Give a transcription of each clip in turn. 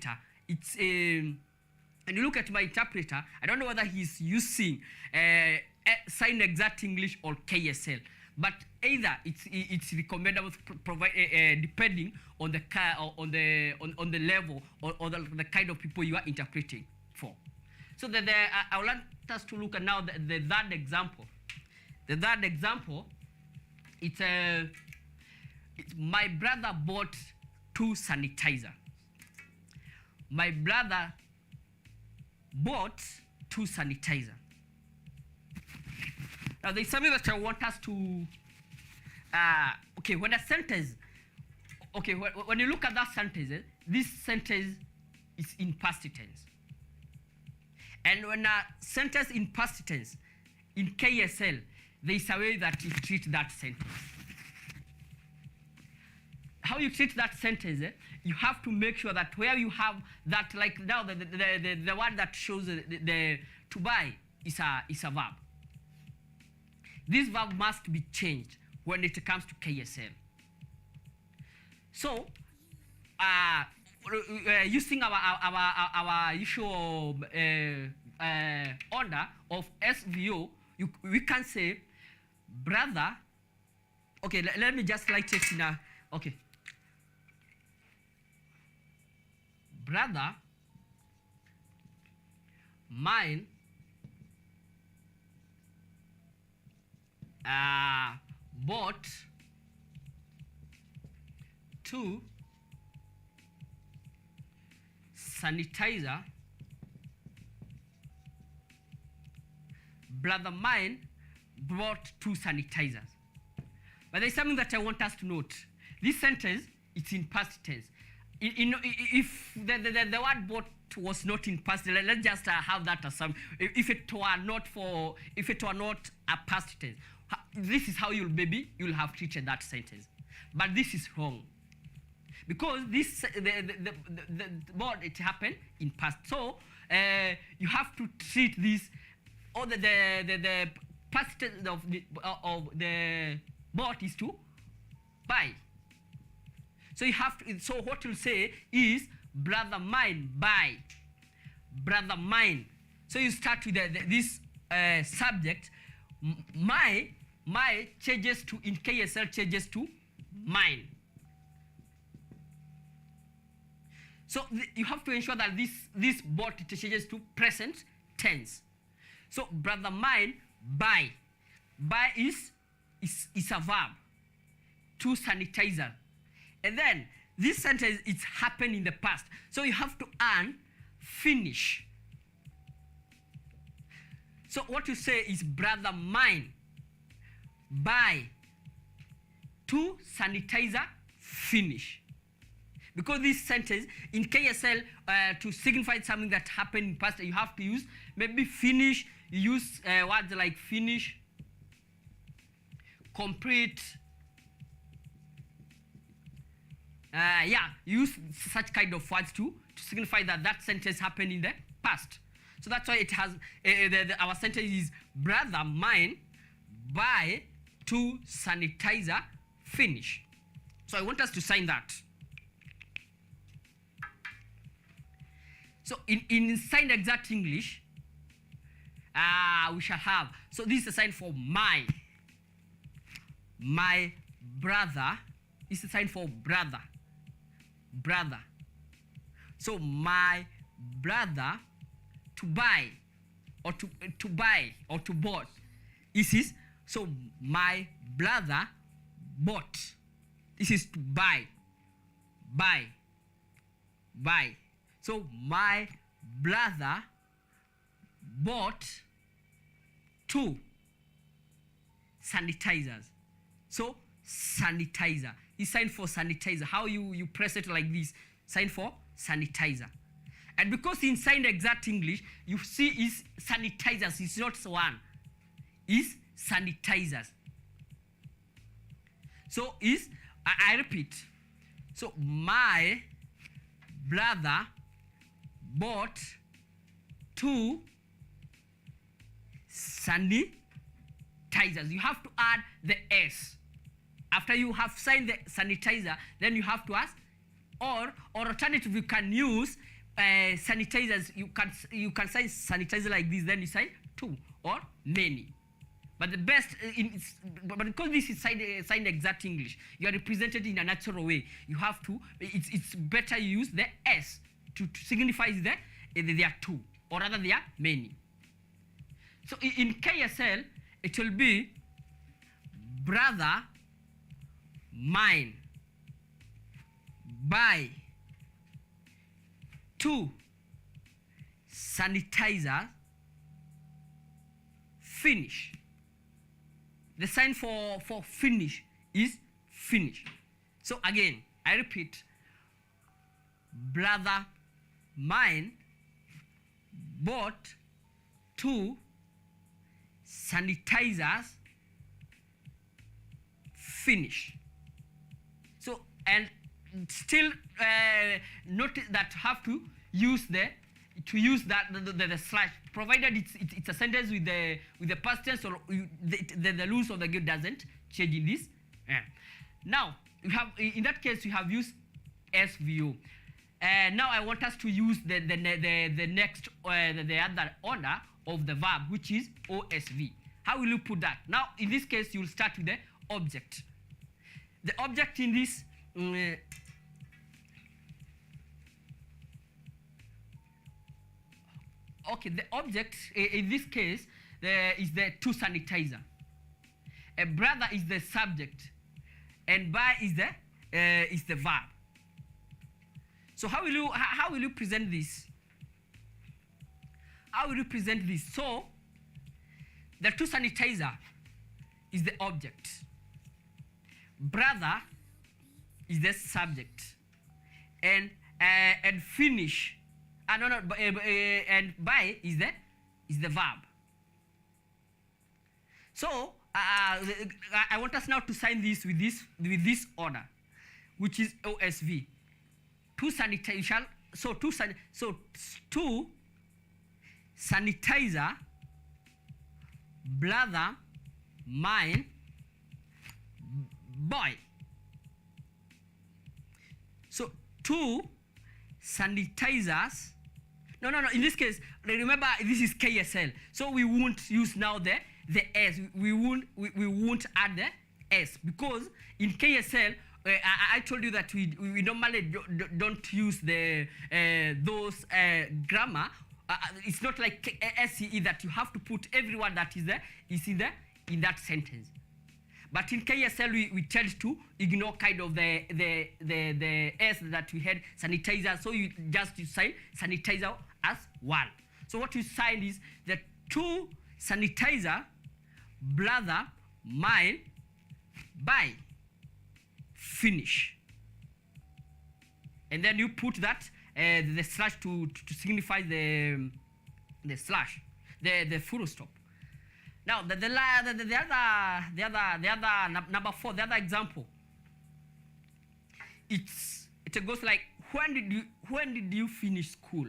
interpreter, it's a... And you look at my interpreter, I don't know whether he's using sign exact English or KSL, but either it's recommendable depending on the level or the kind of people you are interpreting for. So I would like us to look at now the third example. The third example, it's my brother bought 2 sanitizer. My brother bought 2 sanitizer. Now there's something that I want us to, okay, when a sentence, okay, when you look at that sentence, this sentence is in past tense. And when a sentence in past tense, in KSL, there's a way that you treat that sentence. How you treat that sentence, you have to make sure that where you have that, like now the word that shows the to buy is a verb. This verb must be changed when it comes to KSL. So, using our usual order of SVO, we can say brother. Okay, let me just write it in a, okay. Brother mine bought 2 sanitizer. Brother mine brought 2 sanitizers. But there's something that I want us to note. This sentence is in past tense. If the word bought was not in past, let's just have that assumption. If it were not a past tense, this is how you'll have treated that sentence. But this is wrong, because this the bought, it happened in past. So you have to treat this, or the past tense of the bought is to buy. So you have to, so what you'll say is brother mine buy. Brother mine. So you start with this subject. My changes to, in KSL changes to mine. So you have to ensure that this bought, it changes to present tense. So brother mine buy. Buy is a verb. 2 sanitizer. And then this sentence, it's happened in the past. So you have to add finish. So what you say is brother mine buy 2 sanitizer finish. Because this sentence in KSL, to signify something that happened in past, you have to use maybe finish. You use words like finish, complete. Use such kind of words to signify that sentence happened in the past. So that's why it has, our sentence is brother mine buy 2 sanitizer finish. So I want us to sign that. So in signed exact English, we shall have, so this is a sign for my brother. This is a sign for brother. So my brother to buy or to buy or to bought. This is, so my brother bought. This is to buy. So my brother bought 2 sanitizers. So sanitizer. Is sign for sanitizer. How you press it like this, sign for sanitizer. And because in signed exact English, you see is sanitizers, it's not one, is sanitizers. So is, I repeat, so my brother bought 2 sanitizers. You have to add the S. After you have signed the sanitizer, then you have to ask, or alternative, you can use sanitizers, you can sign sanitizer like this, then you sign two or many. But the best, but because this is signed exact English, you are represented in a natural way. You have to, it's better you use the S to signify there are two, or rather there are many. So in KSL, it will be brother mine buy two sanitizers finish. The sign for finish is finish. So again, I repeat, brother mine bought two sanitizers finish. So, and still notice that have to use the slash, provided it's a sentence with the past tense, or the rules of the game doesn't change in this. Now you have, in that case, you have used SVO. Now I want us to use the next the other order of the verb, which is OSV. How will you put that? Now in this case, you will start with the object. The object in this okay, the object in this case is the two sanitizer. A brother is the subject, and buy is the verb. So how will you present this? How will you present this? So the two sanitizer is the object. Brother is the subject, and finish. And buy is the verb. So I want us now to sign this with this order, which is OSV. Two sanitizer. So two sanitizer. Brother mine boy. So two sanitizers. No. In this case, remember this is KSL, so we won't use now the S. We won't add the S, because in KSL, I told you that we normally don't use those grammar. It's not like SCE that you have to put every word that is there is in that sentence. But in KSL, we tend to ignore kind of the S that we had, sanitizer. So you sign sanitizer as one. So what you sign is the two sanitizer, brother mine buy finish. And then you put that the slash to signify the slash, the full stop. Now the other number 4, the other example, it goes like, when did you finish school?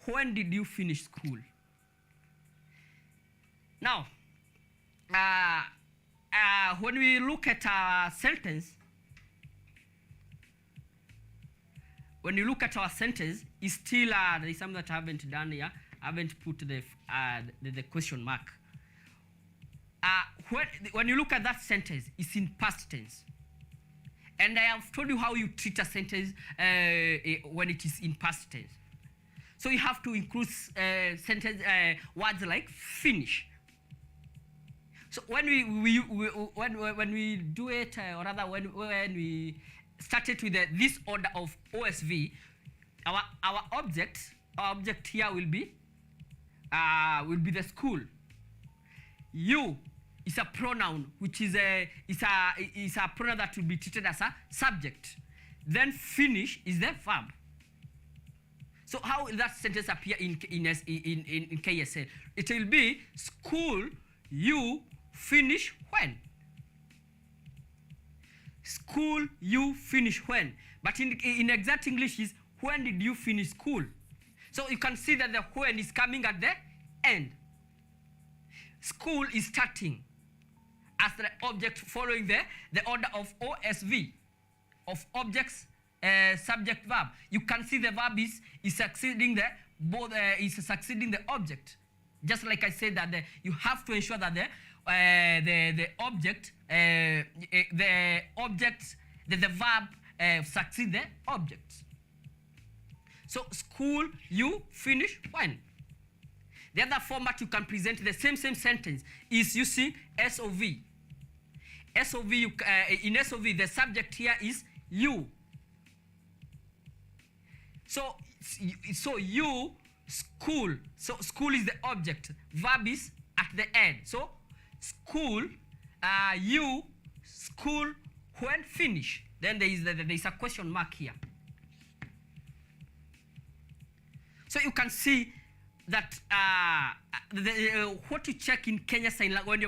When did you finish school? Now when we look at a sentence, it's still there is something that I haven't done here. I haven't put the question mark. When you look at that sentence, it's in past tense. And I have told you how you treat a sentence when it is in past tense. So you have to include sentence words like finish. So when we do it, or rather when we started with this order of OSV, our object here will be the school. You is a pronoun, which is a pronoun that will be treated as a subject. Then finish is the verb. So how will that sentence appear in KSL? It will be school you finish when. School you finish when. But in exact English is when did you finish school? So you can see that the when is coming at the end. School is starting as the object following the order of OSV, of objects subject verb. You can see the verb is succeeding the object. Just like I said that you have to ensure that the verb succeed the object. So school you finish when. The other format you can present the same sentence is using SOV. SOV in SOV the subject here is you. So you school. So school is the object. Verb is at the end. So school you school when finish. Then there is a question mark here. So you can see that what you check in Kenya Sign Language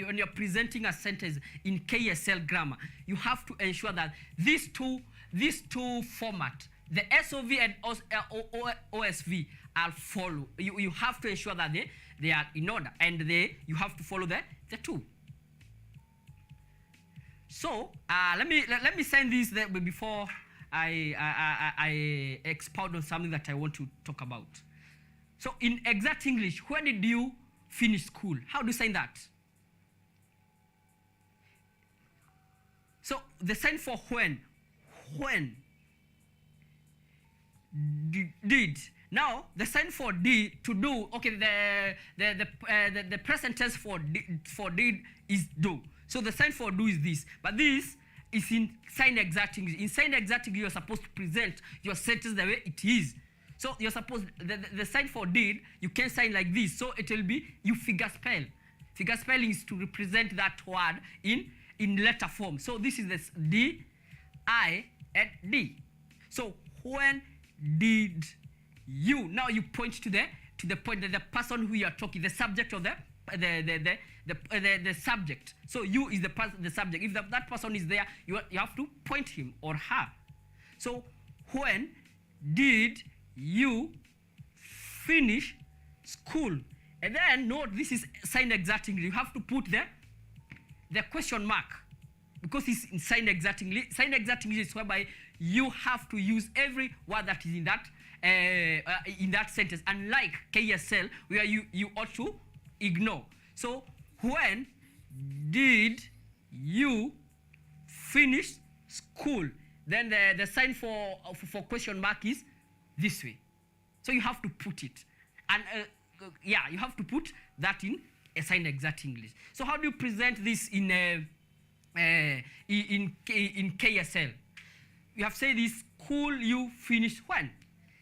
when you're presenting a sentence in KSL grammar, you have to ensure that these two format, the SOV and OSV, are follow. You have to ensure that they are in order, and you have to follow the two. So let me send this before I expound on something that I want to talk about. So in exact English, when did you finish school? How do you sign that? So the sign for when did. Now the sign for did, to do. Okay, the present tense for did is do. So the sign for do is this, but this is in sign exact English. In sign exact English, you're supposed to present your sentence the way it is. So you're supposed, the sign for did, you can sign like this. So it will be, you figure spell. Figure spelling is to represent that word in letter form. So this is this D, I, and D. So when did you? Now you point to the point that the person who you are talking, the subject of the subject. So you is the subject. If that person is there, you have to point him or her. So when did you finish school? And then note, this is signed exact English. You have to put the question mark because it's in signed exact English. Signed exact English is whereby you have to use every word that is in that sentence, unlike KSL where you ought to ignore. So when did you finish school? Then the sign for question mark is this way. So you have to put it, and you have to put that in a sign exact English. So how do you present this in KSL? You have said this school you finish when.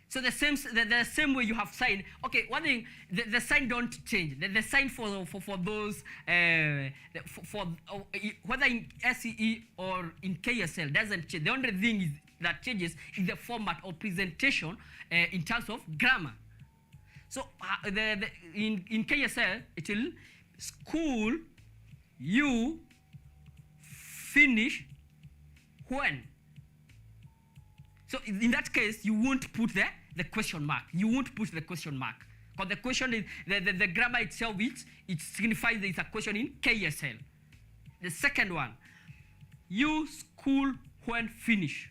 So the same way you have signed. Okay, one thing, the sign don't change. The sign for those whether in SEE or in KSL doesn't change. The only thing that changes is the format or presentation in terms of grammar. So in KSL it will school you finish when. So in that case you won't put the question mark. You won't put the question mark because the question is the grammar itself. It signifies that it's a question in KSL. The second one, you school when finish.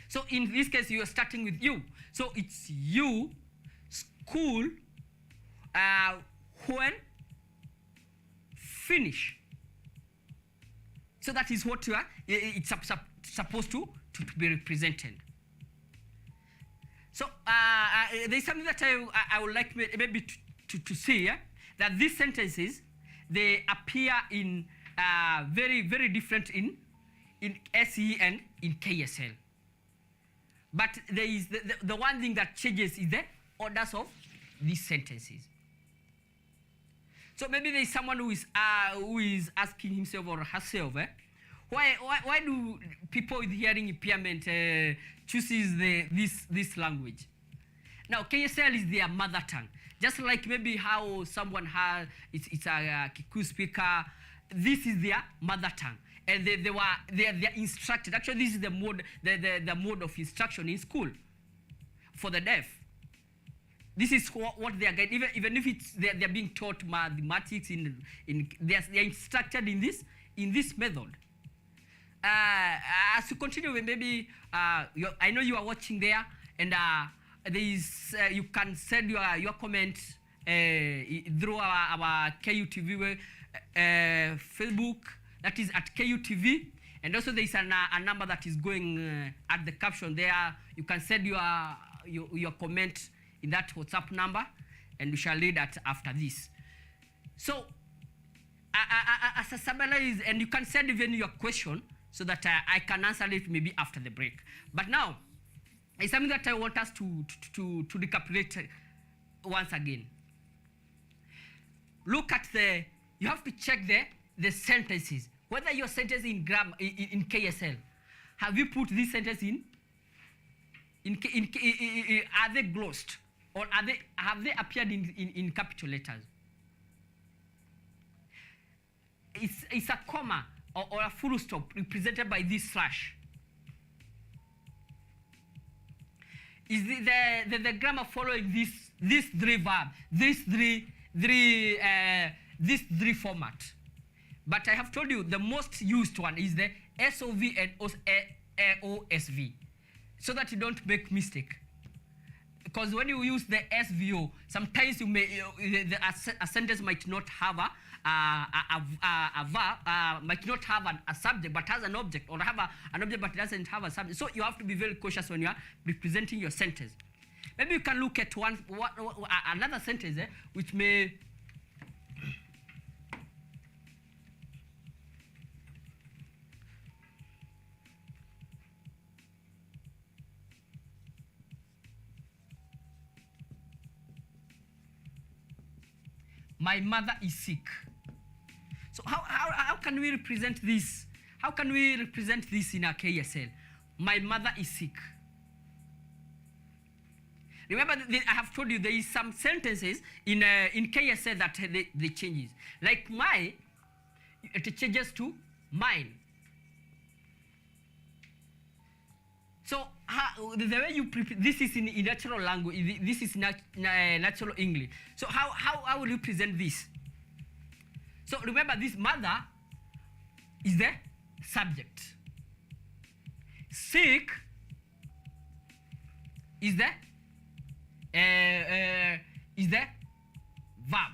So in this case, you are starting with you. So it's you school when finish. So that is what it's supposed to be represented. So there's something that I would like maybe to see, that these sentences, they appear in very, very different in SE and in KSL. But there is the one thing that changes is the orders of these sentences. So maybe there is someone who is asking himself or herself, why do people with hearing impairment chooses this language? Now KSL is their mother tongue. Just like maybe how someone it's a Kikuyu speaker, this is their mother tongue. And they're instructed. Actually, this is the mode of instruction in school for the deaf. This is what they are getting. Even if they're being taught mathematics they're instructed in this method. as you continue, maybe I know you are watching there, and there is you can send your comments through our KUTV Facebook, that is at KUTV, and also there is a number that is going at the caption there. You can send your comment in that WhatsApp number, and we shall read that after this. So as a summary, and you can send even your question so that I can answer it maybe after the break. But now, it's something that I want us to recapitulate once again. Look at you have to check the sentences. Whether your sentence in KSL, have you put this sentence are they glossed, or have they appeared in capital letters? It's a comma or a full stop represented by this slash. Is the grammar following these three verbs, these three format? But I have told you the most used one is the SOV and OSV, so that you don't make mistake. Because when you use the SVO, sometimes you may a sentence might not have a verb, might not have a subject but has an object, or have an object but doesn't have a subject. So you have to be very cautious when you are representing your sentence. Maybe you can look at another sentence which may my mother is sick. So how can we represent this? How can we represent this in a KSL? My mother is sick. Remember, I have told you there is some sentences in KSL that they changes. Like my, it changes to mine. So the way you prepare, this is in natural language, this is natural English. So how will you present this? So remember, this mother is the subject. Sick is the verb.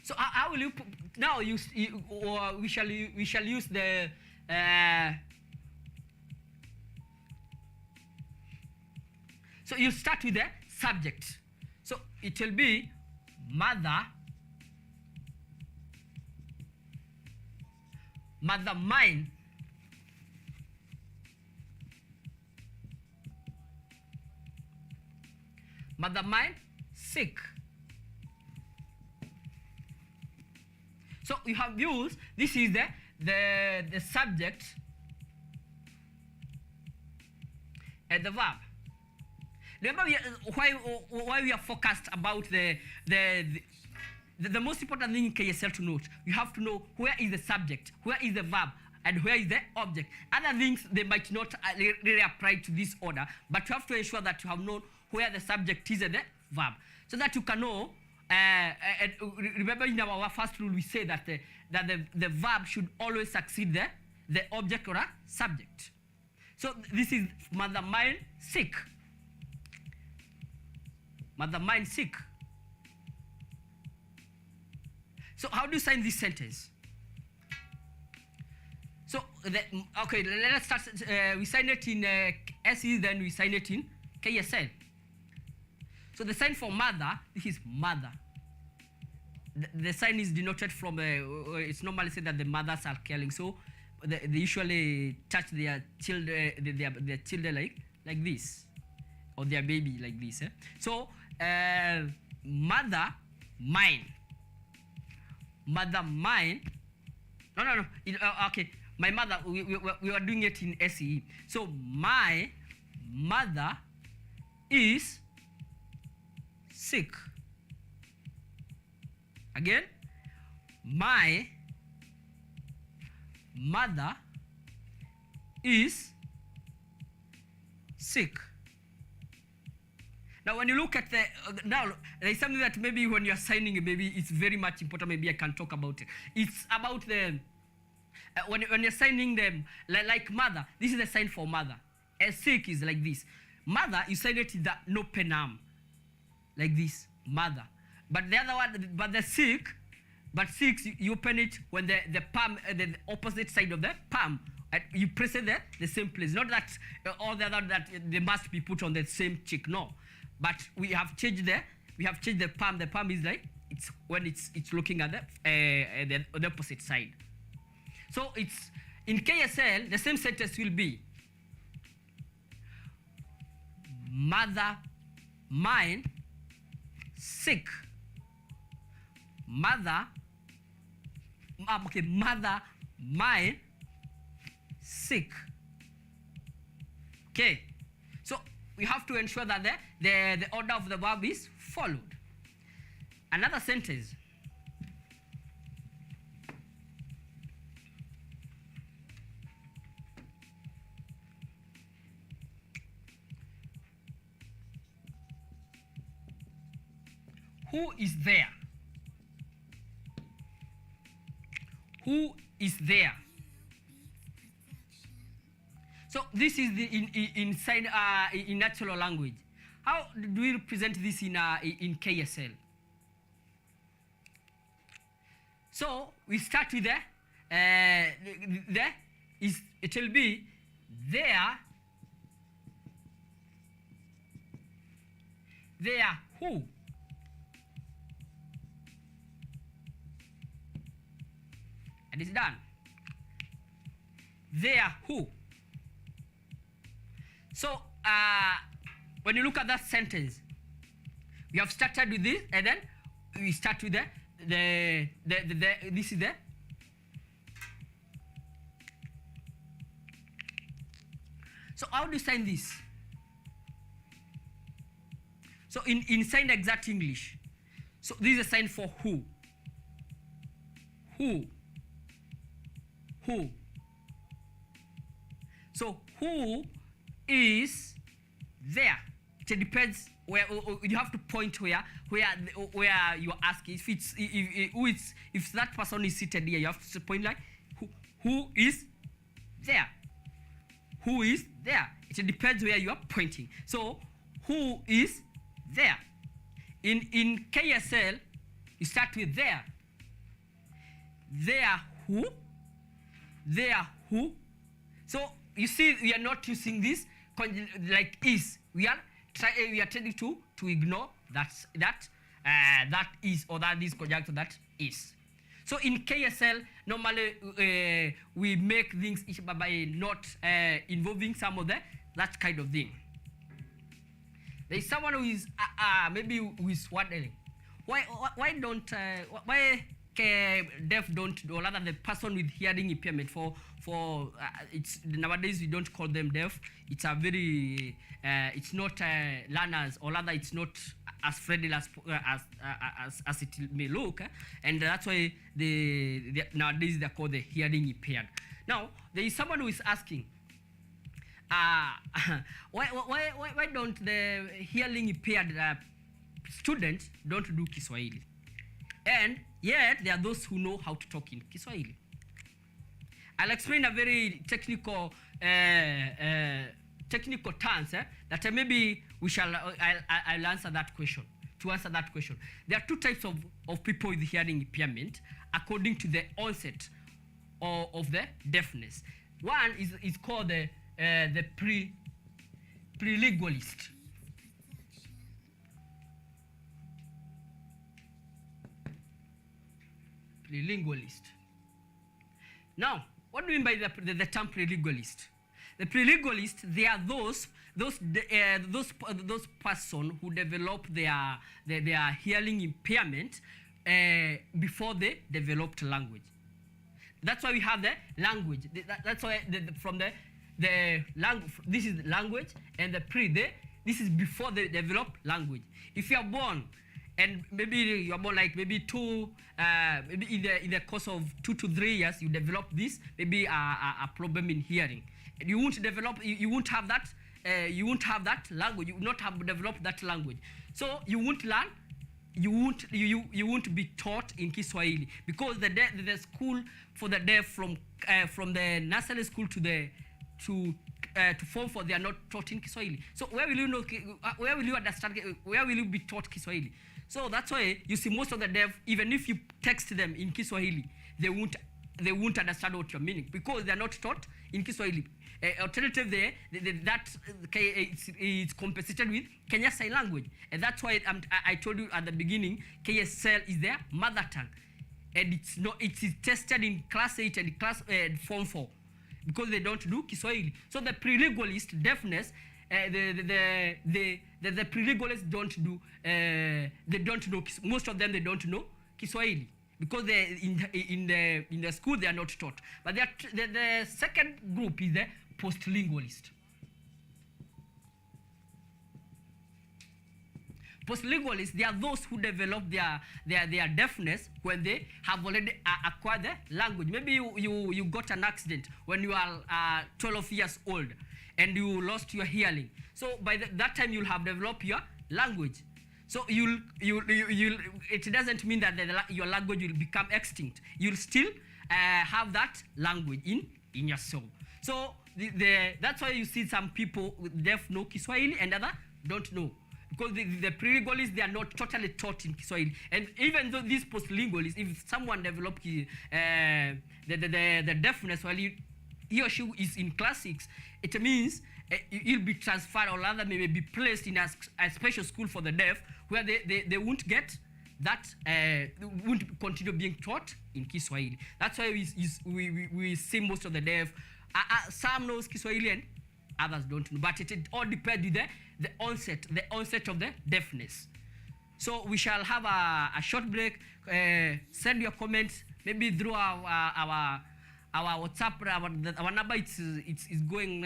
So how will you now use? Or we shall use the. So you start with the subject. So it will be mother mine. Mother mine sick. So you have used, this is the subject and the verb. Remember why we are focused about the most important thing in KSL to note. You have to know where is the subject, where is the verb, and where is the object. Other things, they might not really apply to this order, but you have to ensure that you have known where the subject is and the verb, so that you can know. And remember, in our first rule, we say that the verb should always succeed the object or a subject. So this is mother mine sick. Mother mine sick. So how do you sign this sentence? So okay, let's start. We sign it in SE, then we sign it in KSL. So the sign for mother, this is mother. The sign is denoted from it's normally said that the mothers are caring, so they usually touch their children, their children like this, or their baby like this. So mother mine. Mother mine. No. Okay, my mother. We are doing it in SE. So my mother is sick. Again, my mother is sick. Now, when you look at now there is something that maybe when you are signing, maybe it's very much important. Maybe I can talk about it. It's about When you're signing them, like mother, this is the sign for mother. And sick is like this. Mother, you sign it in the no pen arm, like this, mother. But the other one, but the sick, but six, you open it when the palm, the opposite side of the palm, you press it there, the same place. Not that all the other that they must be put on the same cheek, no. But we have changed the palm. The palm is like it's when it's looking at the opposite side. So it's in KSL, the same sentence will be mother, mine, sick. Mother, mother, mine, sick. Okay. So we have to ensure that the order of the verb is followed. Another sentence. Who is there? Who is there? So this is the in natural language. How do we represent this in KSL? So we start with it will be there who. And it's done. There who. So when you look at that sentence, we have started with this, and then we start with this is the. So how do you sign this? So in sign exact English, so this is a sign for who. Who. Who. So who is there? It depends where you have to point where you are asking. If that person is seated here, you have to point like who is there? Who is there? It depends where you are pointing. So who is there? In KSL, you start with there. There who? There who? So you see, we are not using this like is. We are trying to ignore that is, or that is conjunction that is. So in KSL, normally we make things by not involving some of that kind of thing. There is someone who is maybe who is wondering why deaf don't, or rather the person with hearing impairment it's nowadays we don't call them deaf. It's a very it's not learners, or rather it's not as friendly as it may look, and that's why nowadays they're called the hearing impaired. Now there is someone who is asking, why don't the hearing impaired students don't do Kiswahili? And yet there are those who know how to talk in Kiswahili. I'll explain a very technical terms that maybe I'll answer that question. To answer that question, there are two types of people with hearing impairment according to the onset of the deafness. One is called the prelingualist. Prelingualist. Now, what do we mean by the term prelingualist? The prelingualist, they are those person who develop their hearing impairment before they developed language. That's why we have the language. That's why from the language, this is language, and this is before they develop language. If you are born, and maybe you are born like maybe maybe in the course of 2 to 3 years, you develop this maybe a problem in hearing, and you won't develop, you won't have that language. You will not have developed that language, so you won't learn you won't be taught in Kiswahili, because the school for the deaf from the nursery school to Form 4, they are not taught in Kiswahili. So where will you know? Where will you understand? Where will you be taught Kiswahili? So that's why you see most of the deaf, even if you text them in Kiswahili, they won't understand what you're meaning, because they are not taught in Kiswahili. Alternative there, it's compensated with Kenya Sign Language, and that's why I told you at the beginning, KSL is their mother tongue, and it is tested in class 8 and class Form 4, because they don't do Kiswahili. So the prelingualist deafness, the prelingualists they don't know, most of them, they don't know Kiswahili, because in the school they are not taught. But the second group is the postlingualist. Postlingualists, they are those who develop their deafness when they have already acquired the language. Maybe you got an accident when you are 12 years old and you lost your hearing. So by that time you'll have developed your language. So it doesn't mean that your language will become extinct. You'll still have that language in your soul. So that's why you see some people deaf know Kiswahili and other don't know. Because the prelingualists, they are not totally taught in Kiswahili. And even though these postlingualists, if someone developed the deafness while he or she is in class 6, it means he'll be transferred, or rather maybe be placed in a special school for the deaf, where they won't get that, won't continue being taught in Kiswahili. That's why we see most of the deaf. Some knows Kiswahili and others don't know. But it all depends on the onset of the deafness. So we shall have a short break. Send your comments maybe through our WhatsApp. Our number it's going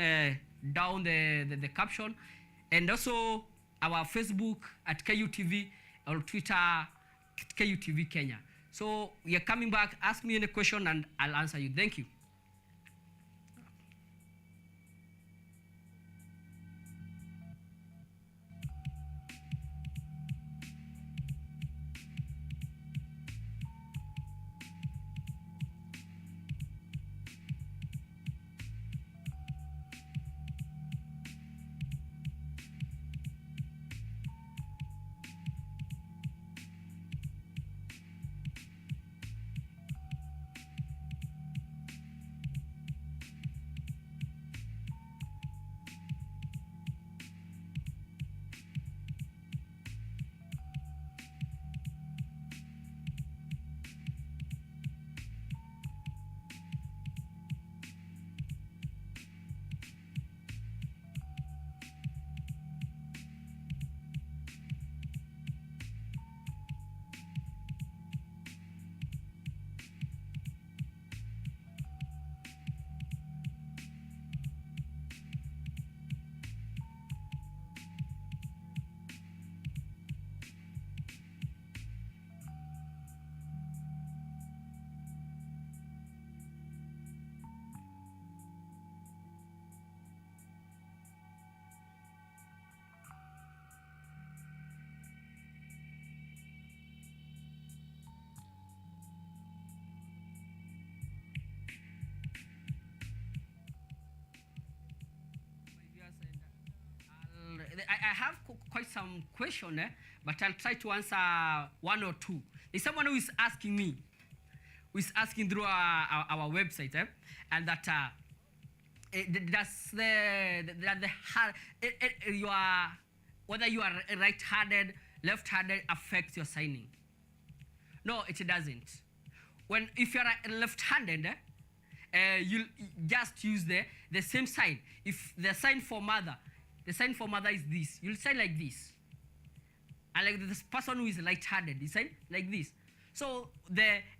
down the caption, and also our Facebook at KUTV, or Twitter at KUTV Kenya. So we are coming back. Ask me any question and I'll answer you. Thank you. I have quite some question, but I'll try to answer one or two. There's someone who is asking me, who is asking through our website, and that does whether you are right-handed, left-handed affects your signing? No, it doesn't. If you are left-handed, you'll just use the same sign. If the sign for mother is this, you'll sign like this. And like this person who is right-handed, you sign like this. So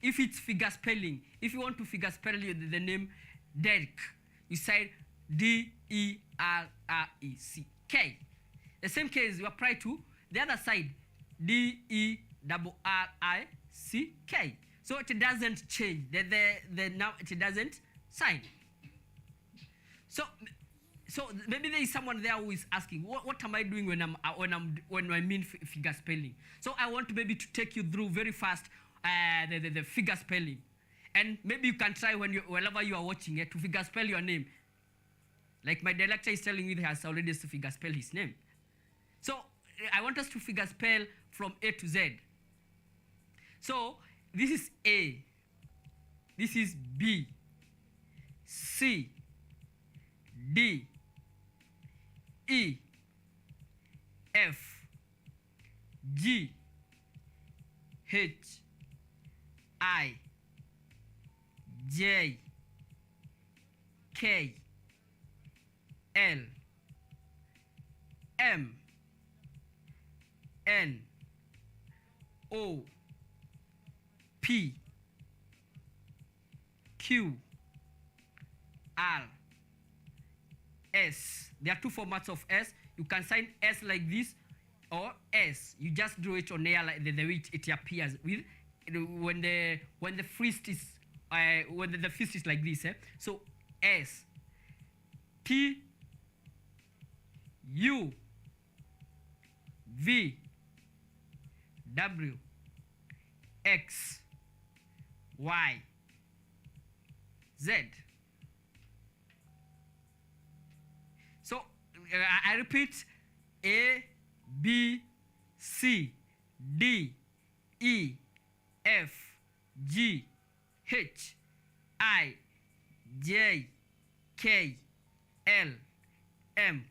if it's figure spelling, if you want to figure spell the name Derek, you say Derrick. The same case you apply to the other side, Derrick. So it doesn't change. Now it doesn't sign. So So maybe there is someone there who is asking, what am I doing when I mean figure spelling? So I want maybe to take you through very fast the figure spelling, and maybe you can try whenever you are watching it to figure spell your name. Like my director is telling me he has already figure spell his name. So I want us to figure spell from A to Z. So this is A, this is B, C, D, E, F, G, H, I, J, K, L, M, N, O, P, Q, R, S. There are two formats of S. You can sign S like this, or S. You just draw it on air like the way it appears with when the fist is when the fist is like this. So S, T, U, V, W, X, Y, Z. So I repeat: A, B, C, D, E, F, G, H, I, J, K, L, M,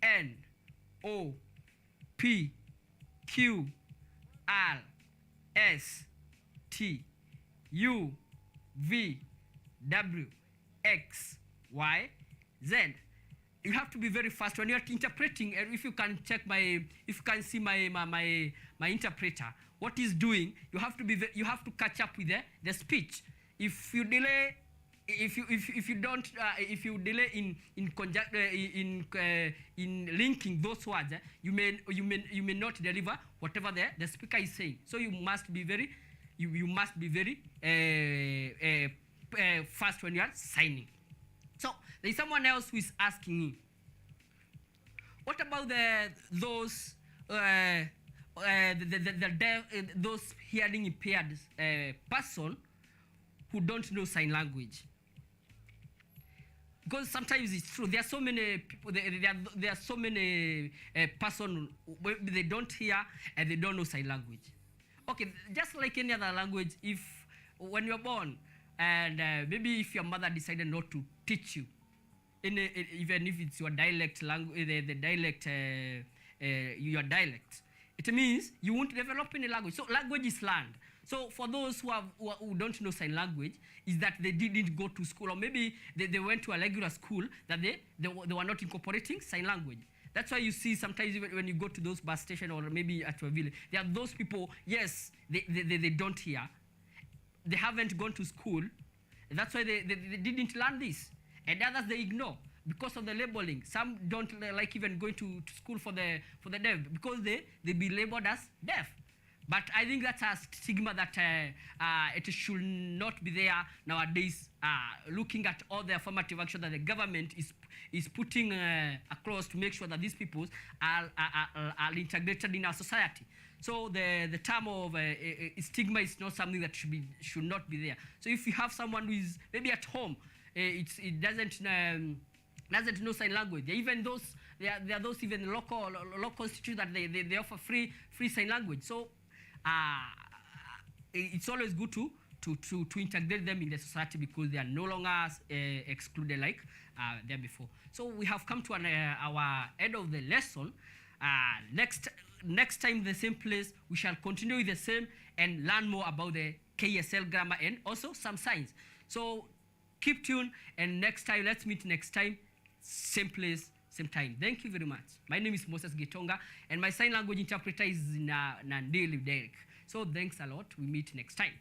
N, O, P, Q, R, S, T, U, V, W, X, Y, Z. You have to be very fast when you are interpreting. And if you can check if you can see my interpreter, what he's doing, you have to catch up with the speech. If you delay, if you delay in linking those words, you may not deliver whatever the speaker is saying. So you must be very fast when you are signing. So there is someone else who is asking me, what about those hearing impaired person who don't know sign language? Because sometimes it's true. There are so many people. There are so many person they don't hear and they don't know sign language. Okay, just like any other language, if when you're born and maybe if your mother decided not to teach you, even if it's your dialect language, your dialect, it means you won't develop any language. So language is learned. So for those who don't know sign language, is that they didn't go to school, or maybe they went to a regular school that they were not incorporating sign language. That's why you see sometimes even when you go to those bus stations or maybe at your village, there are those people, yes, they don't hear. They haven't gone to school. That's why they didn't learn this. And others they ignore because of the labeling. Some don't like even going to school for the deaf because they be labeled as deaf. But I think that's a stigma that it should not be there nowadays. Looking at all the affirmative action that the government is putting across to make sure that these people are integrated in our society. So the term of stigma is not something that should not be there. So if you have someone who is maybe at home, it doesn't know sign language. Even there are those even local institutes that they offer free sign language. So it's always good to integrate them in the society because they are no longer excluded like there before. So we have come to our end of the lesson. Next time, the same place, we shall continue with the same and learn more about the KSL grammar and also some signs. So keep tuned, and let's meet next time, same place, same time. Thank you very much. My name is Moses Gitonga, and my sign language interpreter is Nandili Derek. So thanks a lot. We meet next time.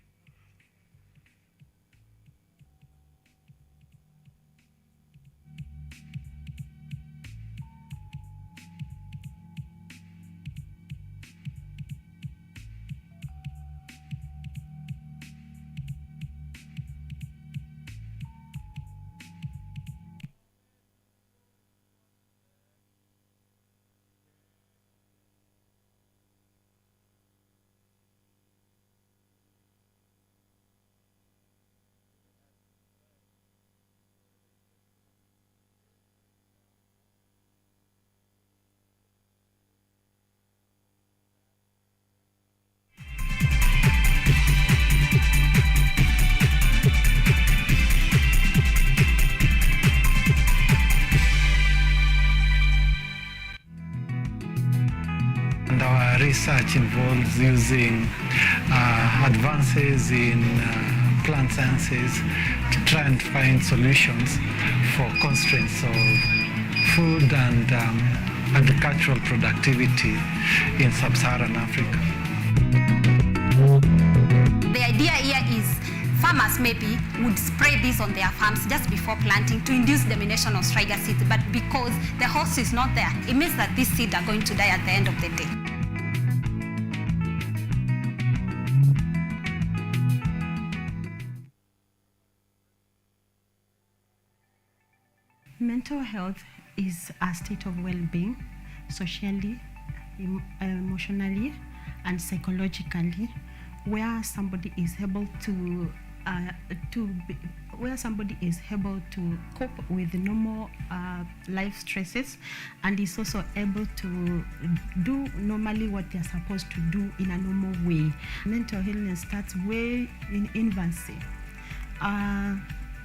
And our research involves using advances in plant sciences to try and find solutions for constraints of food and agricultural productivity in sub-Saharan Africa. The idea here is farmers maybe would spray this on their farms just before planting to induce germination of striga seeds, but because the host is not there, it means that these seeds are going to die at the end of the day. Mental health is a state of well-being, socially, emotionally, and psychologically, where somebody is able to cope with normal life stresses, and is also able to do normally what they are supposed to do in a normal way. Mental illness starts way in infancy.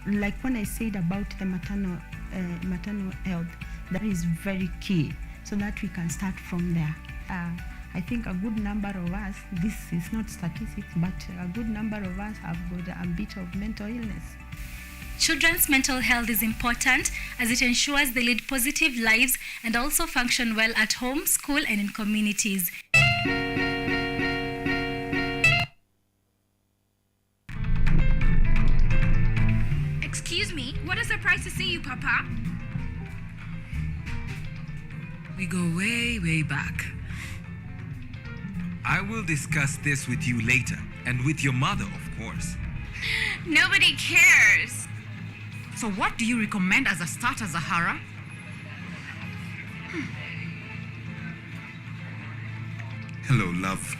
Like when I said about the maternal health, that is very key, so that we can start from there. I think a good number of us, this is not statistics, but a good number of us have got a bit of mental illness. Children's mental health is important as it ensures they lead positive lives and also function well at home, school, and in communities. Excuse me, what a surprise to see you, Papa. We go way, way back. I will discuss this with you later, and with your mother, of course. Nobody cares. So what do you recommend as a starter, Zahara? Hello, love.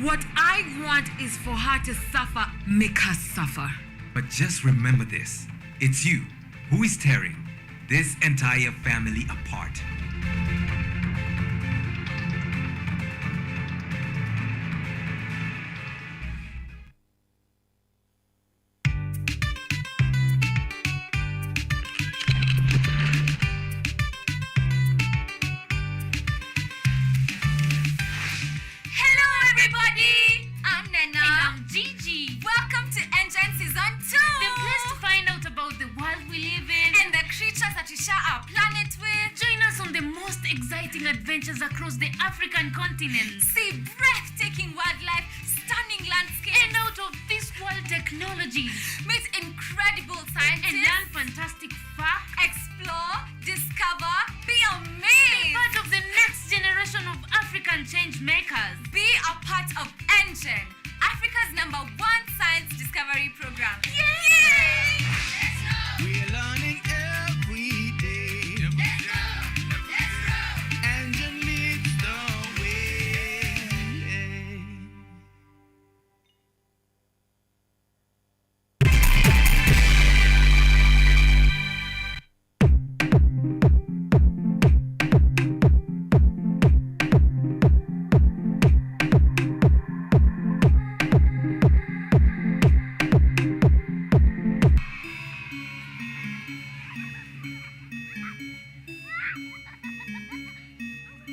What I want is for her to suffer, make her suffer. But just remember this. It's you who is tearing this entire family apart. Adventures across the African continent. See breathtaking wildlife, stunning landscapes, and out of this world technologies. Meet incredible scientists and learn fantastic facts. Explore, discover, be amazed. Be part of the next generation of African change makers. Be a part of Engine, Africa's #1 science discovery program. Yay!